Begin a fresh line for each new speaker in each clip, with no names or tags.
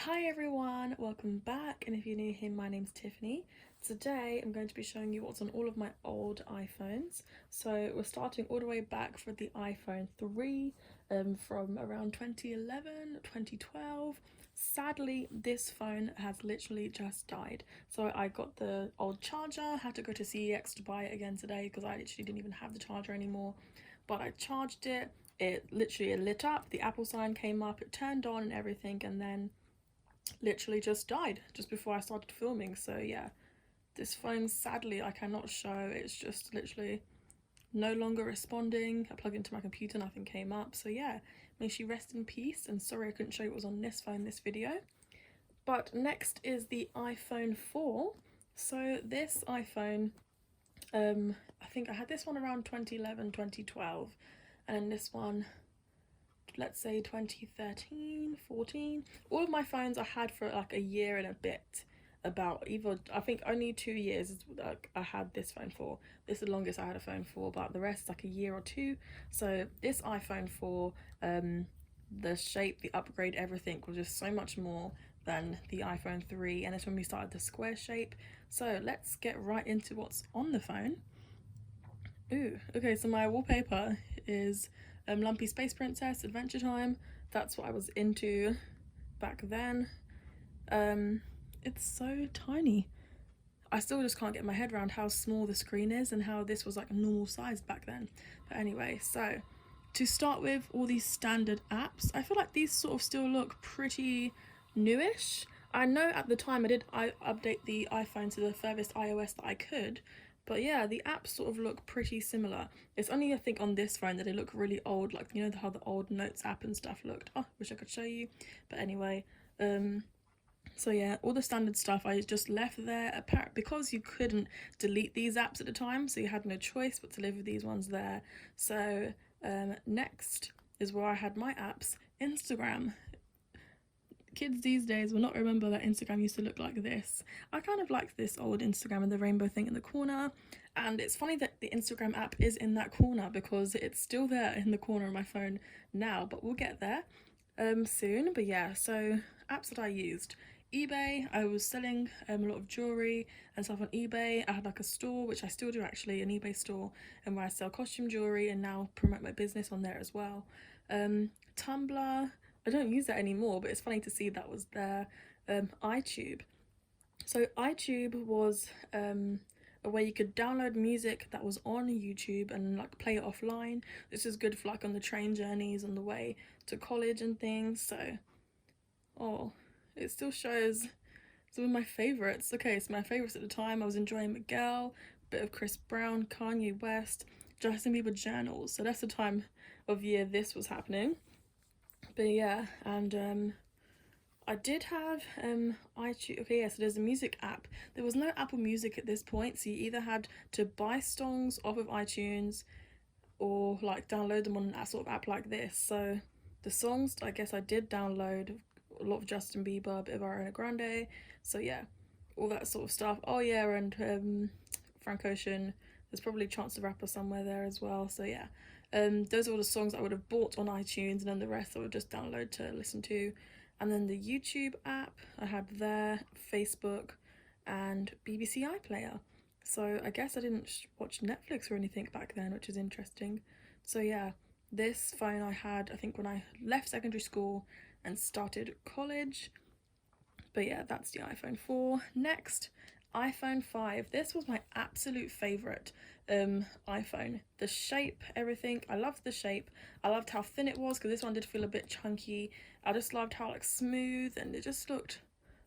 Hi everyone, welcome back, and if you're new here, my name's Tiffany. Today I'm going to be showing you what's on all of my old iPhones. So we're starting all the way back for the iPhone 3 from around 2011, 2012. Sadly, this phone has literally just died. So I got the old charger, had to go to CEX to buy it again today because I literally didn't even have the charger anymore. But I charged it, it literally lit up, the Apple sign came up, it turned on and everything, and then literally just died just before I started filming. So yeah, this phone sadly I cannot show. It's just literally no longer responding. I plugged into my computer, nothing came up. So yeah, may she rest in peace, and sorry I couldn't show you what was on this phone this video. But next is the iPhone 4. So this iPhone, I think I had this one around 2011, 2012, and then this one, let's say 2013, 14. All of my phones I had for like a year and a bit. About either, I think only 2 years is like I had this phone for. This is the longest I had a phone for, but the rest is like a year or two. So this iPhone 4, the shape, the upgrade, everything was just so much more than the iPhone 3, and it's when we started the square shape. So let's get right into what's on the phone. Ooh, okay, so my wallpaper is Lumpy Space Princess Adventure Time. That's what I was into back then. It's so tiny. I still just can't get my head around how small the screen is and how this was like normal size back then. But anyway, so to start with, all these standard apps, I feel like these sort of still look pretty newish. I know at the time I update the iPhone to the furthest iOS that I could, but yeah, the apps sort of look pretty similar. It's only I think on this phone that they look really old, like you know how the old Notes app and stuff looked. Oh, wish I could show you. But anyway, so yeah, all the standard stuff I just left there, apparently because you couldn't delete these apps at the time, so you had no choice but to live with these ones there. So next is where I had my apps. Instagram. Kids these days will not remember that Instagram used to look like this. I kind of liked this old Instagram and the rainbow thing in the corner, and it's funny that the Instagram app is in that corner because it's still there in the corner of my phone now, but we'll get there soon. But yeah, so apps that I used. eBay, I was selling a lot of jewelry and stuff on eBay. I had like a store, which I still do actually, an eBay store, and where I sell costume jewelry and now promote my business on there as well. Tumblr, I don't use that anymore, but it's funny to see that was there. iTube. So iTube was a way you could download music that was on YouTube and like play it offline. This is good for like on the train journeys on the way to college and things. So, oh, it still shows some of my favorites. Okay, so my favorites at the time, I was enjoying Miguel, bit of Chris Brown, Kanye West, Justin Bieber journals. So that's the time of year this was happening. But yeah, and I did have iTunes. Okay, yeah, so there's a music app. There was no Apple Music at this point, so you either had to buy songs off of iTunes or like download them on that sort of app like this. So the songs, I guess I did download a lot of Justin Bieber, a bit of Ariana Grande. So yeah, all that sort of stuff. Oh yeah, and Frank Ocean. There's probably Chance the Rapper somewhere there as well. So yeah, those are all the songs I would have bought on iTunes, and then the rest I would just download to listen to. And then the YouTube app I had there, Facebook, and BBC iPlayer. So I guess I didn't watch Netflix or anything back then, which is interesting. So yeah, this phone I had, I think when I left secondary school and started college. But yeah, that's the iPhone 4. Next, iPhone 5. This was my absolute favorite iPhone. The shape, everything. I loved the shape. I loved how thin it was because this one did feel a bit chunky. I just loved how like smooth, and it just looked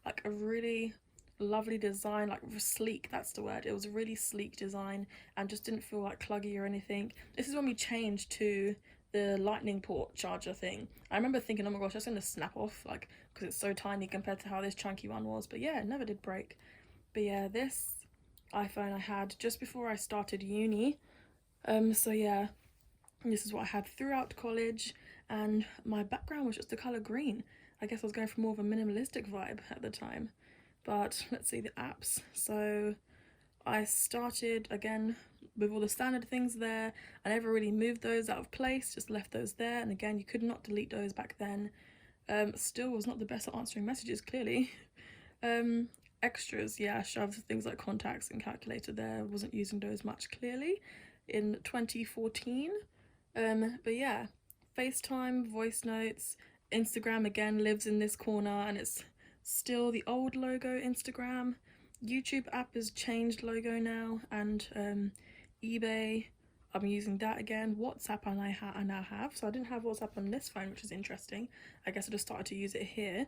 like a really lovely design, like sleek, that's the word. It was a really sleek design and just didn't feel like cluggy or anything. This is when we changed to the lightning port charger thing. I remember thinking, oh my gosh, that's gonna snap off, like, because it's so tiny compared to how this chunky one was. But yeah, it never did break. But yeah, this iPhone I had just before I started uni. So yeah, this is what I had throughout college, and my background was just the color green. I guess I was going for more of a minimalistic vibe at the time. But let's see the apps. So I started again with all the standard things there. I never really moved those out of place, just left those there. And again, you could not delete those back then. Still was not the best at answering messages, clearly. Extras, yeah, shoved things like contacts and calculator there. Wasn't using those much, clearly, in 2014. But yeah, FaceTime, voice notes, Instagram again lives in this corner, and it's still the old logo Instagram. YouTube app has changed logo now, and eBay, I'm using that again. WhatsApp I now have, so I didn't have WhatsApp on this phone, which is interesting. I guess I just started to use it here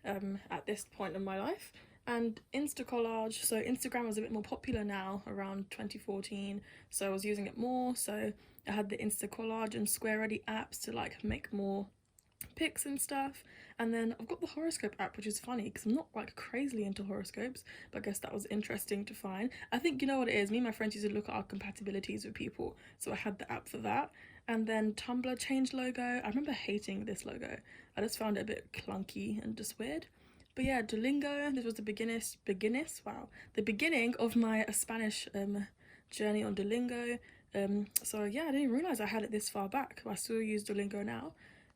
at this point in my life. And Insta collage, so Instagram was a bit more popular now around 2014, so I was using it more. So I had the Insta collage and Square Ready apps to like make more pics and stuff. And then I've got the horoscope app, which is funny because I'm not like crazily into horoscopes, but I guess that was interesting to find. I think you know what it is, me and my friends used to look at our compatibilities with people, so I had the app for that. And then Tumblr changed logo. I remember hating this logo. I just found it a bit clunky and just weird. But yeah, Duolingo, this was the the beginning of my Spanish journey on Duolingo. So yeah, I didn't even realise I had it this far back. I still use Duolingo now.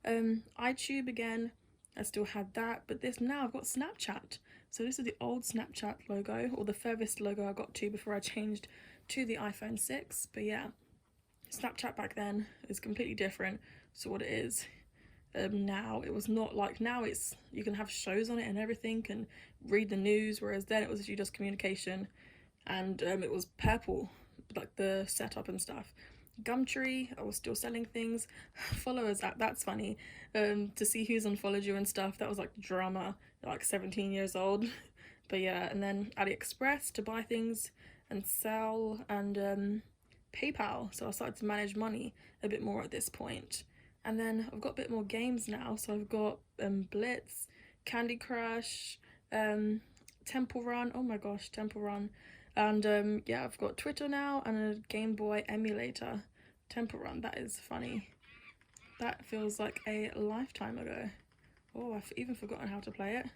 iTube again, I still had that, but this now I've got Snapchat. So this is the old Snapchat logo, or the furthest logo I got to before I changed to the iPhone 6. But yeah, Snapchat back then is completely different to what it is now. It was not like now, it's you can have shows on it and everything, and read the news, whereas then it was actually just communication. And it was purple, like the setup and stuff. Gumtree, I was still selling things. Followers app, that's funny. To see who's unfollowed you and stuff, that was like drama, like 17 years old. But yeah, and then AliExpress to buy things and sell, and PayPal, so I started to manage money a bit more at this point. And then I've got a bit more games now, so I've got Blitz, Candy Crush, Temple Run, oh my gosh, Temple Run. And yeah, I've got Twitter now and a Game Boy emulator. Temple Run, that is funny. That feels like a lifetime ago. Oh, I've even forgotten how to play it.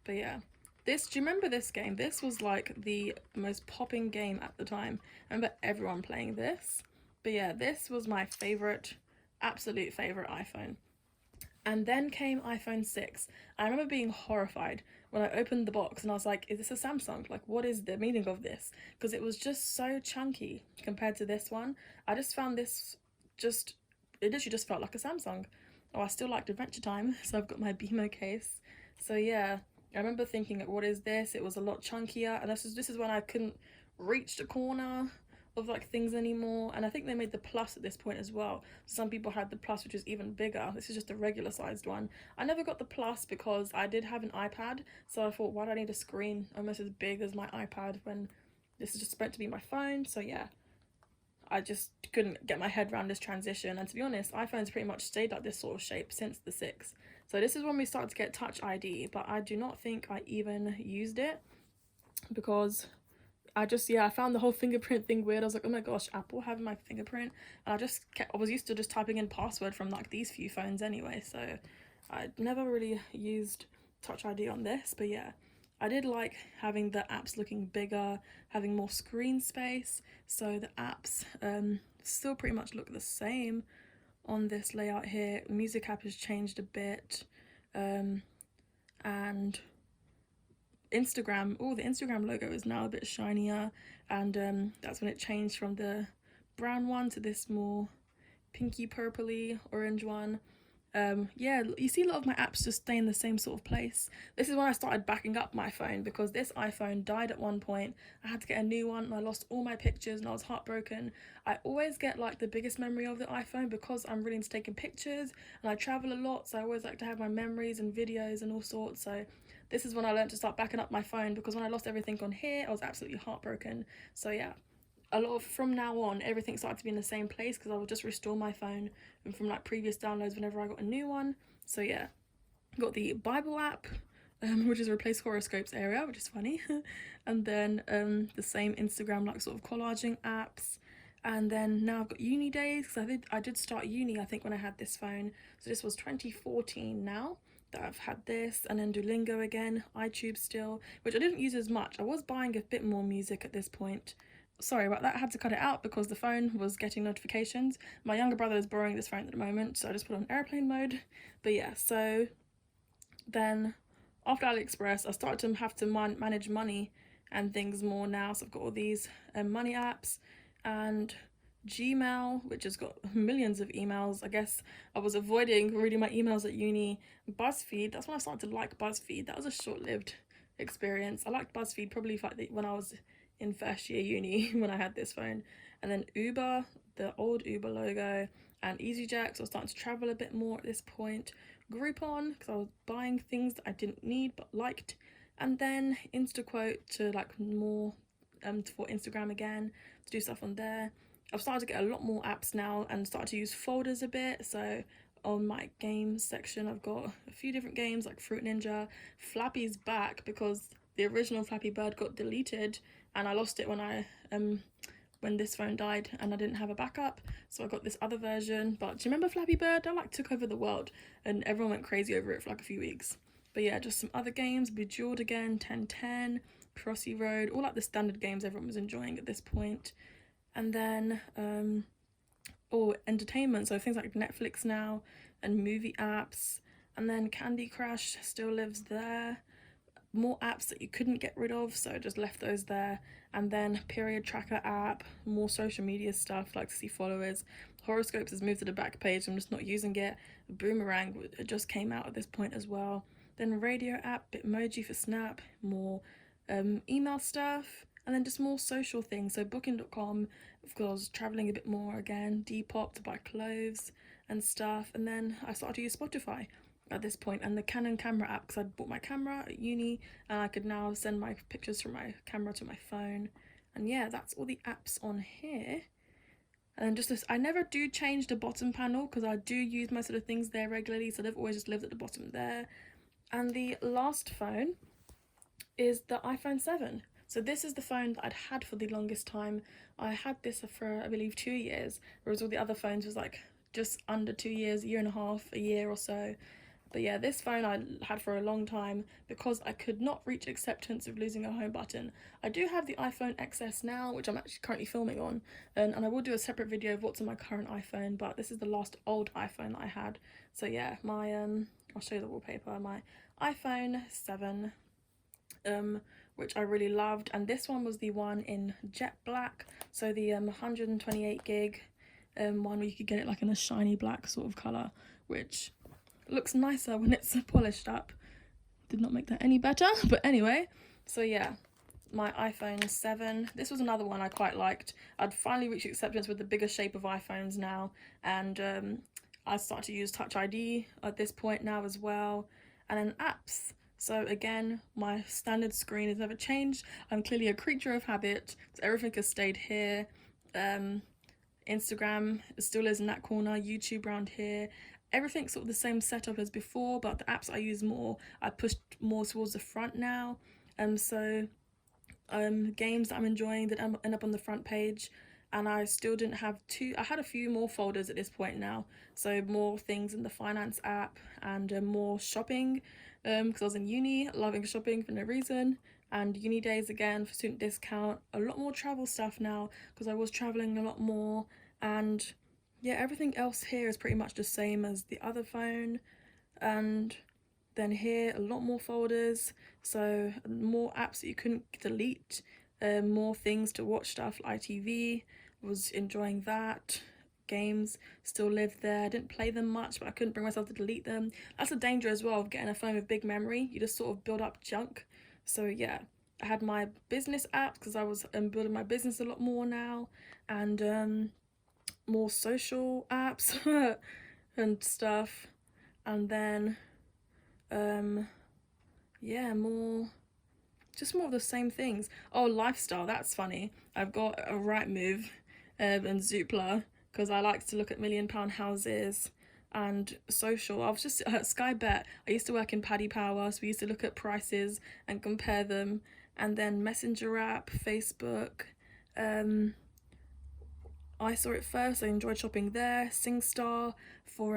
But yeah, do you remember this game? This was like the most popping game at the time. I remember everyone playing this. But yeah, this was my favorite, absolute favorite iPhone. And then came iPhone 6. I remember being horrified when I opened the box and I was like, is this a Samsung? Like, what is the meaning of this? Because it was just so chunky compared to this one. I just found this it literally just felt like a Samsung. Oh, I still liked Adventure Time, so I've got my BMO case. So yeah, I remember thinking, like, what is this? It was a lot chunkier, and this is when I couldn't reach the corner of like things anymore. And I think they made the Plus at this point as well. Some people had the Plus, which is even bigger. This is just a regular sized one. I never got the Plus because I did have an iPad, so I thought, why do I need a screen almost as big as my iPad when this is just meant to be my phone? So yeah, I just couldn't get my head around this transition. And to be honest, iPhones pretty much stayed like this sort of shape since the 6. So this is when we started to get Touch ID, but I do not think I even used it because I found the whole fingerprint thing weird. I was like, oh my gosh, Apple having my fingerprint. And I was used to just typing in password from like these few phones anyway, so I never really used Touch ID on this. But yeah, I did like having the apps looking bigger, having more screen space. So the apps still pretty much look the same on this layout here. Music app has changed a bit, and Instagram, the Instagram logo is now a bit shinier, and that's when it changed from the brown one to this more pinky purpley orange one. Yeah, you see a lot of my apps just stay in the same sort of place. This is when I started backing up my phone because this iPhone died at one point. I had to get a new one and I lost all my pictures and I was heartbroken. I always get like the biggest memory of the iPhone because I'm really into taking pictures and I travel a lot, so I always like to have my memories and videos and all sorts. So this is when I learned to start backing up my phone because when I lost everything on here, I was absolutely heartbroken. So yeah, from now on, everything started to be in the same place because I would just restore my phone and from like previous downloads whenever I got a new one. So yeah, got the Bible app, which is replace horoscopes area, which is funny. And then the same Instagram like sort of collaging apps. And then now I've got uni days because I did start uni, I think, when I had this phone. So this was 2014 now that I've had this. And then Duolingo again, iTube still, which I didn't use as much. I was buying a bit more music at this point. Sorry about that, I had to cut it out because the phone was getting notifications. My younger brother is borrowing this phone at the moment, so I just put it on airplane mode. But yeah, so Then after AliExpress, I started to have to manage money and things more now. So I've got all these money apps and Gmail, which has got millions of emails. I guess I was avoiding reading my emails at uni. BuzzFeed, that's when I started to like BuzzFeed. That was a short-lived experience. I liked BuzzFeed probably when I was in first year uni when I had this phone. And then Uber, the old Uber logo, and EasyJet, so I was starting to travel a bit more at this point. Groupon, because I was buying things that I didn't need but liked. And then InstaQuote to like more for Instagram again, to do stuff on there. I've started to get a lot more apps now and started to use folders a bit. So on my games section, I've got a few different games like Fruit Ninja. Flappy's back because the original Flappy Bird got deleted and I lost it when this phone died and I didn't have a backup, so I got this other version. But do you remember Flappy Bird? That like took over the world and everyone went crazy over it for like a few weeks. But yeah, just some other games, Bejeweled again, 1010, Crossy Road, all like the standard games everyone was enjoying at this point. And then entertainment, so things like Netflix now and movie apps. And then Candy Crush still lives there. More apps that you couldn't get rid of, so just left those there. And then period tracker app, more social media stuff like to see followers. Horoscopes has moved to the back page, I'm just not using it. Boomerang, it just came out at this point as well. Then radio app, Bitmoji for Snap, more email stuff, and then just more social things. So booking.com, of course, traveling a bit more again. Depop to buy clothes and stuff. And then I started to use Spotify at this point, and the Canon camera app, because I'd bought my camera at uni and I could now send my pictures from my camera to my phone. And yeah, that's all the apps on here. And then just this, I never do change the bottom panel because I do use most of the things there regularly, so they've always just lived at the bottom there. And the last phone is the iPhone 7. So this is the phone that I'd had for the longest time. I had this for I believe 2 years, whereas all the other phones was like just under 2 years, a year and a half, a year or so. But yeah, this phone I had for a long time because I could not reach acceptance of losing a home button. I do have the iPhone XS now, which I'm actually currently filming on, and I will do a separate video of what's on my current iPhone, but this is the last old iPhone that I had. So yeah, my I'll show you the wallpaper, my iPhone 7, which I really loved, and this one was the one in jet black, so the 128 gig one where you could get it like in a shiny black sort of colour, which looks nicer when it's polished up. Did not make that any better, but anyway. So yeah, my iPhone 7. This was another one I quite liked. I'd finally reached acceptance with the bigger shape of iPhones now, and I started to use Touch ID at this point now as well. And then apps. So again, my standard screen has never changed. I'm clearly a creature of habit, so everything has stayed here. Instagram still is in that corner, YouTube around here. Everything's sort of the same setup as before, but the apps I use more, I pushed more towards the front now. So games that I'm enjoying that end up on the front page, and I still didn't have I had a few more folders at this point now, so more things in the finance app and more shopping, because I was in uni, loving shopping for no reason, and uni days again for student discount. A lot more travel stuff now because I was traveling a lot more, and yeah, everything else here is pretty much the same as the other phone. And then here, a lot more folders, so more apps that you couldn't delete, more things to watch stuff like ITV, was enjoying that. Games still live there. I didn't play them much, but I couldn't bring myself to delete them. That's the danger as well of getting a phone with big memory. You just sort of build up junk. So yeah, I had my business apps because I was building my business a lot more now, and more social apps and stuff. And then yeah, more of the same things. Oh, lifestyle, that's funny. I've got a Rightmove and Zoopla because I like to look at £1 million houses. And social, I was just at Sky Bet. I used to work in Paddy Power, so we used to look at prices and compare them. And then Messenger app, Facebook, I saw it first, I enjoyed shopping there. SingStar for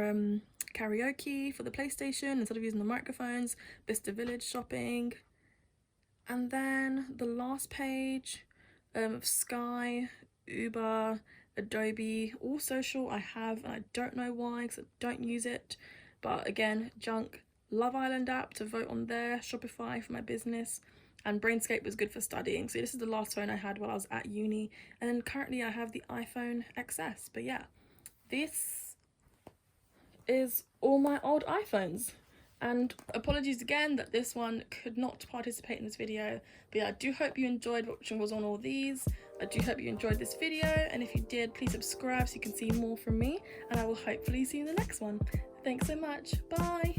karaoke for the PlayStation instead of using the microphones. Vista Village shopping. And then the last page of Sky, Uber, Adobe, all social I have, and I don't know why because I don't use it. But again, junk, Love Island app to vote on there, Shopify for my business, and Brainscape was good for studying. So this is the last phone I had while I was at uni, and then currently I have the iPhone XS. But yeah, this is all my old iPhones. And apologies again that this one could not participate in this video, but yeah, I do hope you enjoyed watching what's on all these. I do hope you enjoyed this video, and if you did, please subscribe so you can see more from me, and I will hopefully see you in the next one. Thanks so much. Bye.